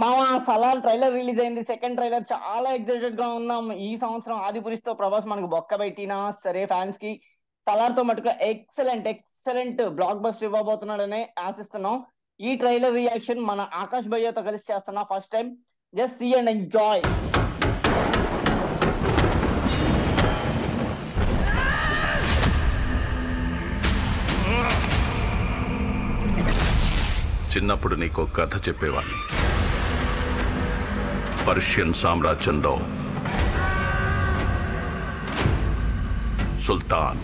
మామ Salaar trailer release అయింది. Second trailer చాలా ఎక్సైటెడ్ గా ఉన్నాం. ఈ సంవత్సరం ఆదిపురుష్ తో ప్రభాస్ మనకు బొక్క పెట్టినా సరే ఫ్యాన్స్ కి సలార్ తో మటుకు ఎక్సలెంట్ బ్లాక్ బస్టర్ ఇవ్వబోతున్నాడని ఆశిస్తున్నాం. ఈ ట్రైలర్ రియాక్షన్ మన ఆకాష్ భయ్యతో కలిసి చేస్తున్నా first time. Just see and enjoy. చిన్నప్పుడు నీకు కథ చెప్పేవాణ్ణి. పర్షియన్ సామ్రాజ్యంలో సుల్తాన్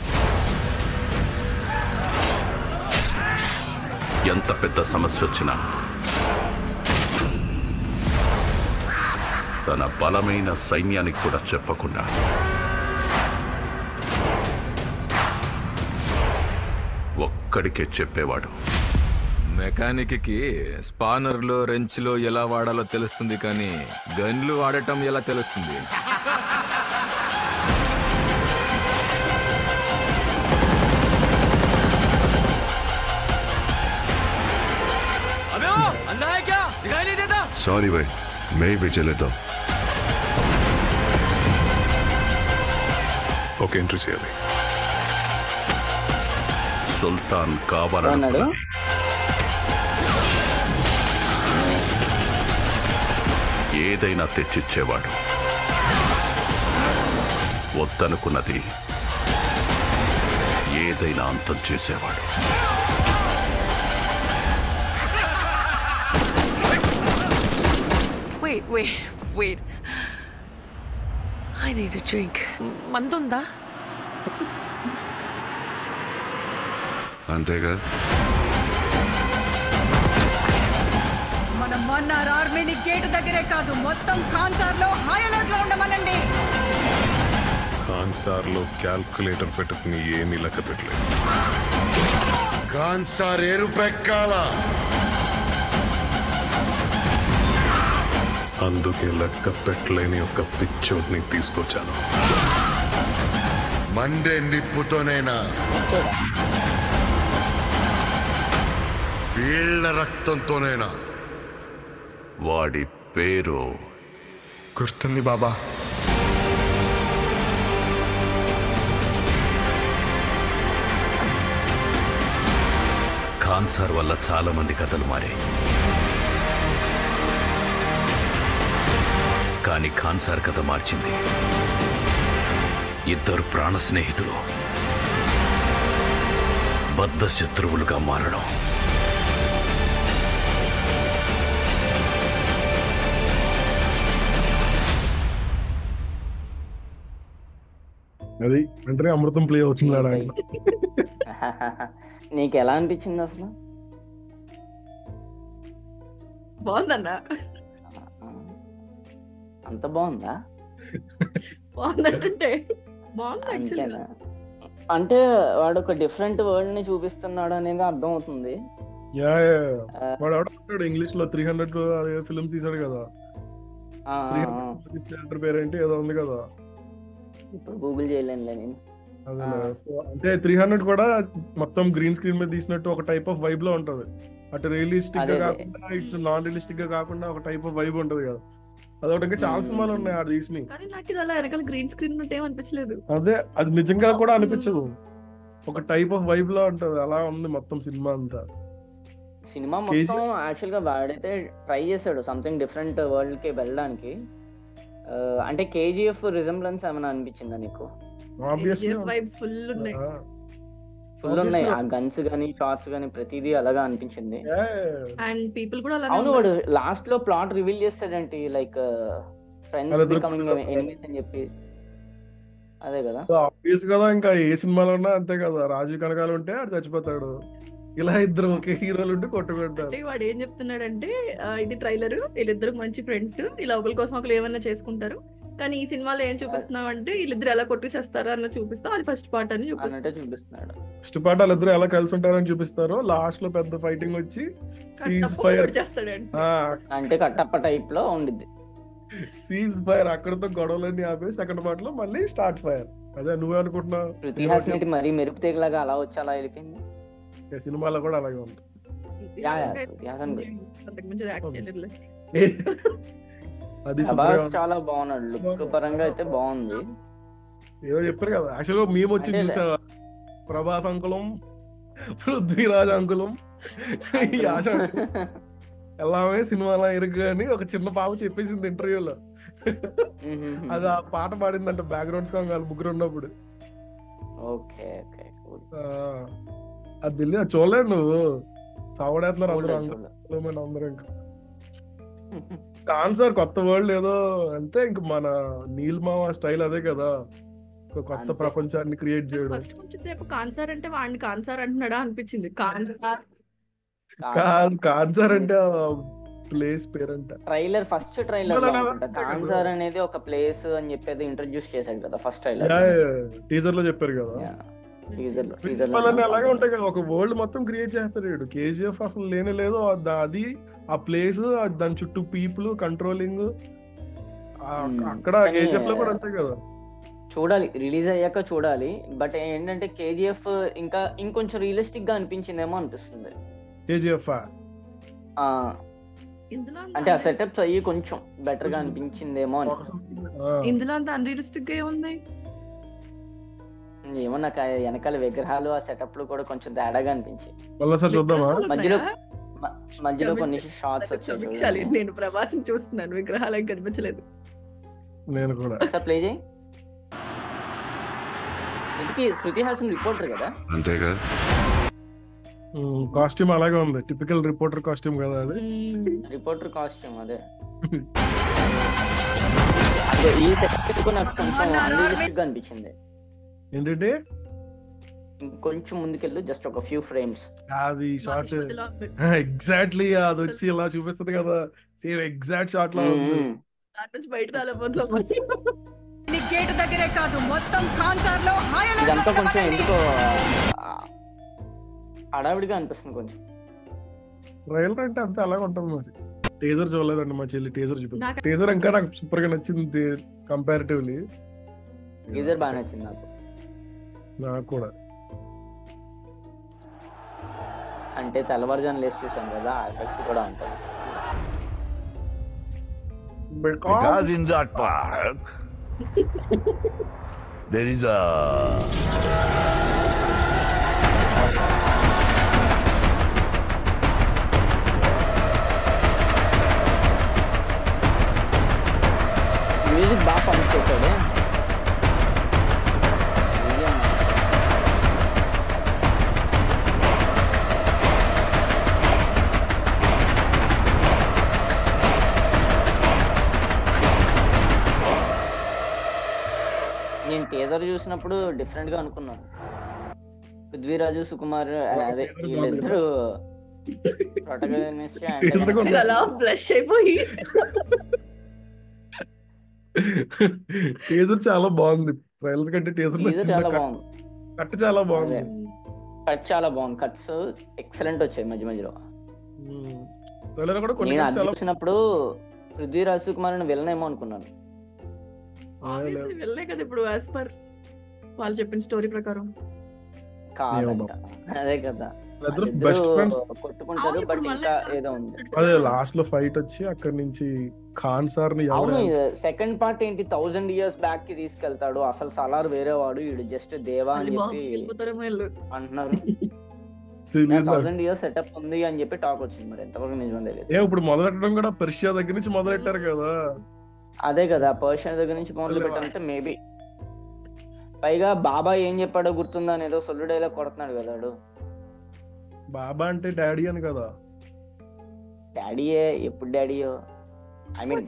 ఎంత పెద్ద సమస్య వచ్చినా తన బలమైన సైన్యానికి కూడా చెప్పకుండా ఒక్కడికే చెప్పేవాడు. మెకానిక్ కి స్పానర్లో రెంచ్లో ఎలా వాడాలో తెలుస్తుంది, కానీ గన్లు వాడటం ఎలా తెలుస్తుంది? सॉरी भाई, मैं ही बेचे लेता हूँ. ओके, एंट्री చేయాలి. సుల్తాన్ కావాలన్నాడు. ఏదైనా తెచ్చిచ్చేవాడు. వద్దనుకున్నది ఏదైనా అంతం చేసేవాడు. Wait. I need a drink. మందుందా? అంతేగా. మన మన్నార్ ఆర్మీని గేటు దగ్గరే కాదు, మొత్తం ఖాన్సార్ లో హై అలర్ట్ లో ఉండమనండి. ఖాన్సార్ లో క్యాల్కులేటర్ పెట్టుకుని ఏమీ లెక్క పెట్టలేదు. ఖాన్సార్ ఎరుపెక్కాల, అందుకే లెక్క పెట్టలేని ఒక పిచ్చోడ్ని తీసుకొచ్చాను. మండే నిప్పుతోనైనా వీళ్ళ రక్తంతోనైనా. వాడి పేరు గుర్తుంది బాబా. ఖాన్సార్ వల్ల చాలా మంది కథలు మారాయి. కానీ ఖాన్సార్ కథ మార్చింది ఇద్దరు ప్రాణ స్నేహితులు బద్ధ శత్రువులుగా మారడం. అది అంటే అమృతం ప్లే అవుతుంది. నీకు ఎలా అనిపించింది అసలు? బాగుందన్నా. అంత బాగుందా? బాగుందంటే అంటే వాడు ఒక డిఫరెంట్ వరల్డ్ ని చూపిస్తున్నాడు అనేది అర్థం అవుతుంది. ఇంగ్లీష్ లో 300 ఫిల్మ్స్ తీసాడు కదా. పేరేంటి ఏదో ఉంది కదా, ఇప్పుడు గూగుల్ చేయలేనులే నేను. అంటే 300 కూడా మొత్తం గ్రీన్ స్క్రీన్ మీద తీసినట్టు ఒక టైప్ ఆఫ్ వైబ్ లో ఉంటది. అటు రియలిస్టిక్ గా కాకుండా ఇటు నాన్ రియలిస్టిక్ గా కాకుండా ఒక టైప్ ఆఫ్ వైబ్ ఉంటది కదా. అదొకటి చాలా సినిమాలు ఉన్నాయి ఆడ తీసినవి. గ్రీన్ స్క్రీన్ అనిపించలేదు. అదే అది నిజంగా కూడా అనిపించదు, ఒక టైప్ ఆఫ్ వైబ్ లో ఉంటది. అలా ఉంది మొత్తం సినిమా అంతా. సినిమా మొత్తం యాక్చువల్ గా వాడైతే ట్రై చేశాడు సంథింగ్ డిఫరెంట్ వరల్డ్ కి వెళ్ళడానికి. అంటే కేజీఎఫ్ రిజెంబ్లెన్స్ ఏమైనా అనిపించిందా నీకు? ఫుల్ ఉన్నాయి ఆ గన్స్ గానీ షాట్స్ గానీ ప్రతిదీ అలాగా అనిపించింది. అండ్ పీపుల్ కూడా అవును, వాడు లాస్ట్ లో ప్లాట్ రివీల్ చేస్తాడంటే లైక్ ఫ్రెండ్స్ బికమింగ్ ఎనిమీస్ అని చెప్పి. అదే కదా ఆబ్వియస్ కదా, ఇంకా ఏ సినిమాలో ఉన్నా అంతే కదా. రాజీవ్ కనకాల ఉంటే ఆడు చచ్చిపోతాడు, ఇలా ఇద్దరు ఒకే హీరోలు ఉంటే కొట్టుకుంటారు. వాడు ఏం చెప్తున్నాడంటే ఇది ట్రైలర్, వీళ్ళిద్దరు మంచి ఫ్రెండ్స్, ఇలా ఒకరి కోసం ఒకరు ఏమన్నా చేసుకుంటారు, కానీ ఈ సినిమాలో ఏం చూపిస్తున్నావు అంటే వీళ్ళిద్దరు ఎలా కొట్టు చేస్తారో అన్న చూపిస్తాం. అది ఫస్ట్ పార్ట్ అని చూపిస్తున్నాడు. ఫస్ట్ పార్ట్ వాళ్ళిద్దరు ఎలా కలిసి ఉంటారని చూపిస్తారు. లాస్ట్ లో పెద్ద ఫైటింగ్ వచ్చి సీజ్ ఫైర్ చేస్తాడండి. అంటే కట్టప్ప టైప్ లో ఉండిద్ది. సీజ్ ఫైర్ అక్కడతో గొడవలన్నీ ఆపేసి సెకండ్ పార్ట్ లో మళ్ళీ స్టార్ట్ ఫైర్. అదే నువ్వే అనుకుంటున్నావు. ఇతిహాస్ నేటి మరీ మెరుపు తీగలాగా అలా వచ్చి అలా వెళ్ళిపోయింది. సినిమాలో కూడా అలాగే ఉంది. అది ప్రభాస్ సూపర్. చాలా బాగున్నాడు, లుక్ పరంగా అయితే బాగుంది. ఏదో చెప్పారు కదా యాక్చువల్గా మేము వచ్చి అదేలే. చూసా, ప్రభాస్ అంకులం, పృథ్వీరాజ్ అంకులం, ఈ ఆశ ఎలామే సినిమాలో ఇరుగు అని ఒక చిన్న పాప చెప్పేసింది ఇంటర్వ్యూలో. అది ఆ పాట పాడిందంట బ్యాక్గ్రౌండ్ సాంగ్ వాళ్ళు ముగ్గురు ఉన్నప్పుడు. ఓకే ఓకే ఆ, అది తెలియదు, అది చూడలేదు నువ్వు. చావడేస్తున్నారు అందరూ అందరూ ఇంకా. కాన్సర్ కొత్త వరల్డ్ ఏదో అంటే ఇంక మన నీల్మావ స్టైల్ అదే కదా, ఒక కొత్త అంతే. ప్రపంచాన్ని క్రియేట్ చేయడం. ఫస్ట్ కొంచెం సేపు కాన్సార్ అంటే వాడిని కాన్సార్ అంటున్నాడా అనిపించింది. కాన్సార్ కాదు, కాన్సర్ అంటే ప్లేస్ పేరంట. Trailer, first trailer No, no, no, no. కాన్సర్ అనేది ఒక ప్లేస్ అని చెప్పేది ఇంట్రడ్యూస్ చేశాడు కదా ఫస్ట్ ట్రైలర్. టీజర్ లో చెప్పారు కదా. టీజర్ అలాగే ఉంటాయి కదా, ఒక వరల్డ్ మొత్తం క్రియేట్ చేస్తాడు వీడు. కేజీఎఫ్ అసలు లేనే లేదు, అది ఆ ప్లేస్, దాని చుట్టూ పీపుల్ కంట్రోలింగ్, అక్కడ కానీ కేజీఎఫ్ లో కూడా అంతే కదా. చూడాలి, రిలీజ్ అయ్యాక చూడాలి. బట్ ఏంటంటే కేజీఎఫ్ ఇంకా ఇంకొంచెం రియలిస్టిక్ గా అనిపించిందేమో అనిపిస్తుంది. కేజీఎఫ్ ఆ ఇందులో అంటే ఆ సెటప్స్ అయ్యి కొంచెం బెటర్ గా అనిపించిందేమో అని. ఇందులో అంత అన్రియలిస్టిక్ గా ఉంది. ఏమో నాకు ఆ వెనకాల విగ్రహాలు, ఆ సెటప్లు కూడా కొంచెం తేడాగా అనిపించాయి. మళ్ళీ సార్ చూద్దామా. మధ్యలో మధ్యలో కొన్ని షార్ట్స్ క్షమించాలి, వచ్చాయి. నేను ప్రభాసం చూస్తున్నాను, విగ్రహాలు ఏం కనిపించలేదు. నేను కూడా. ఒకసారి ప్లే చేయి. ఇంటికి శృతి హాసన్ రిపోర్టర్ కదా. అంతేగా. కాస్ట్యూమ్ అలాగే ఉంది, టిపికల్ రిపోర్టర్ కాస్ట్యూమ్ కదా అది. రిపోర్టర్ కాస్ట్యూమ్ అదే. అదే ఈ సెటప్ నాకు కొంచెం అన్రియలిస్టిక్ గా అనిపించింది. ఏంటంటే కొంచెం ముందుకెళ్ళు, జస్ట్ ఒక ఫ్యూ ఫ్రేమ్స్. అది షార్ట్ మధ్యలో ఉంది. ఎగ్జాక్ట్లీ అది వచ్చి ఇలా చూపిస్తుంది కదా, సేమ్ ఎగ్జాక్ట్ షాట్ లా ఉంది. దాని నుంచి బయట రాలేకపోతున్నాం. గేట్ దగ్గరే కాదు మొత్తం కాన్సార్ లో ఇదంతా కొంచెం ఎందుకో హడావిడిగా అనిపిస్తుంది కొంచెం. ట్రైలర్ అంటే అంతే అలాగే ఉంటుంది మరి. టీజర్ చూడలేదండి మా చెల్లి, టీజర్ చూపింది. నాకు- టీజర్ ఇంకా నాకు సూపర్ గా నచ్చింది కంపారిటివ్లీ. టీజర్ బాగా నచ్చింది నాకు. నాకు కూడా. అంటే తెల్లవారుజాను లేసి చూసాం కదా, ఆ ఎఫెక్ట్ కూడా ఉంటుంది. Because in that park, there is a music బాగా పనిచేసాడు. నేను టీజర్ చూసినప్పుడు డిఫరెంట్ గా అనుకున్నాను. పృథ్వీరాజు, సుకుమార్, అదే వీళ్ళిద్దరు ప్రొటగనిస్ట్, మీరు అలా బ్లష్ అయిపోయి టీజర్ చాలా బాగుంది, ట్రైలర్ కంటే టీజర్ టీజర్ చాలా బాగుంది. కట్ చాలా బాగుంది. కట్ చాలా బాగుంది, కట్స్ ఎక్సలెంట్ వచ్చాయి మధ్య మధ్యలో. ట్రైలర్ కూడా కొన్ని నేను cuts అది చాలా చూసినప్పుడు పృథ్వీరాజ్, సుకుమార్ విలన్ ఏమో అనుకున్నాను. ఆబ్వియస్లీ వెళ్ళే కదా ఇప్పుడు యాజ్ పర్ వాళ్ళు చెప్పిన స్టోరీ ప్రకారం. కాదంట, అదే కదా. Best friends. కొట్టుకుంటారు, అవును, బట్ ఇప్పుడు ఇంకా మళ్ళీ ఏదో ఉంది. అదే లాస్ట్ లో ఫైట్ వచ్చి అక్కడి నుంచి ఖాన్ సార్ ని అవును, సెకండ్ పార్ట్ ఏంటి 1000 years బ్యాక్ కి తీసుకెళ్తాడు, అసలు సలార్ వేరే వాడు, వీడు జస్ట్ దేవా అని మళ్ళీ చెప్పి బాబు వెళ్ళిపోతారేమో వీళ్ళు. అంటున్నారు. 1000 years సెటప్ ఉంది అని చెప్పి టాక్ వచ్చింది, మరి ఎంతవరకు నిజం తెలియదు. ఇప్పుడు మొదలెట్టడం కూడా పర్షియా దగ్గర నుంచి మొదలెట్టారు కదా. అదే కదా, పర్షియన్ దగ్గర నుంచి మొదలు పెట్టాలంటే మేబీ. పైగా బాబా ఏం చెప్పాడో గుర్తుందా అనేదో సొల్లు డైలాగ్ కొడుతున్నాడు కదా వాడు. బాబా అంటే డాడీ అని కదా. డాడీయే, ఎప్పుడు డాడీయో, ఐ మీన్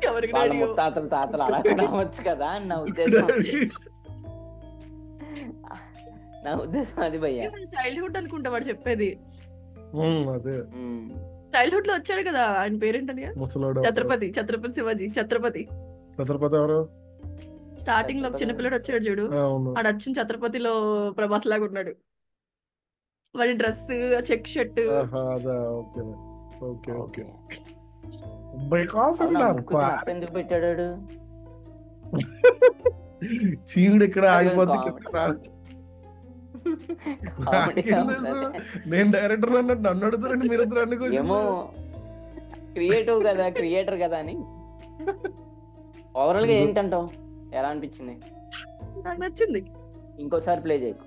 ఎవరికి వాళ్ళ డాడీ ముత్తాతలు తాతలు అలా కూడా అవ్వచ్చు కదా అని నా ఉద్దేశం. నా ఉద్దేశం అది భయ్యా. చైల్డ్హుడ్ అనుకుంటా వాడు చెప్పేది. అదే చైల్డ్హుడ్ లో వచ్చాడు కదా, ఆయన పేరేంటని, ముసలోడు ఛత్రపతి శివాజీ ఛత్రపతి. ఛత్రపతి ఎవరు? స్టార్టింగ్ లో ఒక చిన్నపిల్లడు వచ్చాడు చూడు, అవును. ఆడు వచ్చిన ఛత్రపతిలో ప్రభాస్ లాగా ఉన్నాడు. వాడి డ్రెస్, చెక్ షర్ట్. ఆహా, అదా, ఓకే ఓకే ఓకే. ఎందుకు పెట్టాడు చీవుడు ఇక్కడ ఆగిపోద్ది. కామెడీ నేను డైరెక్టర్ అన్నట్టు నన్ను అడుగుతారండి మీరిద్దరు అన్ని ఏమో క్రియేటివ్ కదా, క్రియేటర్ కదా అని. ఓవరాల్ గా ఏంటంటావు, ఎలా అనిపించింది? నాకు నచ్చింది. ఇంకోసారి ప్లే చేయకు.